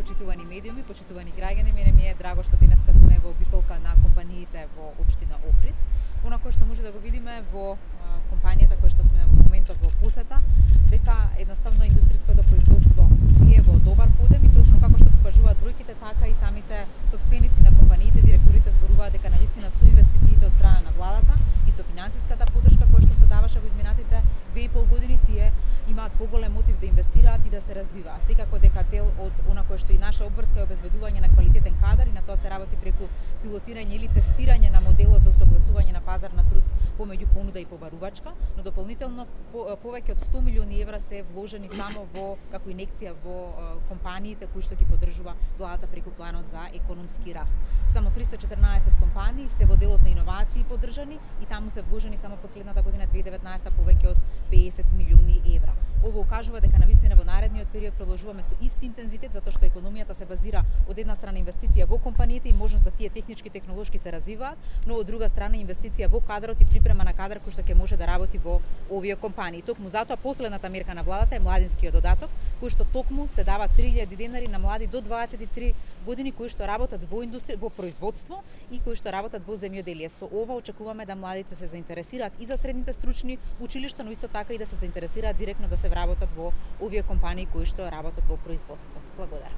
почитувани медиуми, почитувани граѓани, мене ми е драго што денеска сме во обиколка на компаниите во општина Охрид. Онако што може да го видиме во компанијата која што сме во моментот во посета, дека едноставно индустријското производство е во добар подем и точно како што покажуваат бројките, така и самите сопственици на компаниите, директорите зборуваат дека навистина со инвестициите од страна на владата и со финансиската поддршка која што се даваше во изминатите 2,5 години, тие имаат поголем мотив да инвестираат и да се развиваат. Секако дека дел од она кое што и наша обврска е обезбедување на квалитетен кадар и на тоа се работи преку пилотирање или тестирање на моделот за усогласување на пазар на труд помеѓу понуда и побарувачка, но дополнително повеќе од 100 милиони евра се вложени само во како инекција во компаниите кои што ги поддржува владата преку планот за економски раст. Само 314 компании се во делот на иновации поддржани и таму се вложени само последната година 2019 повеќе од 50 милиони евра. Ово укажува дека навистина во наредниот период продолжуваме со ист интензитет затоа што економијата се базира од една страна инвестиција во компаниите и можност за тие технички технолошки се развиваат, но од друга страна инвестиција во кадрот и припрема на кадар кој што ќе може да работи во овие компании. Токму затоа последната мерка на владата е младинскиот додаток, кој што токму се дава 3000 денари на млади до 23 години кои што работат во индустрија, во производство и кои што работат во земјоделие. Со ова очекуваме да младите се заинтересираат и за средните стручни училишта, но исто така и да се заинтересираат директно да се вработат во овие компании кои што работат во производство. Благодарам.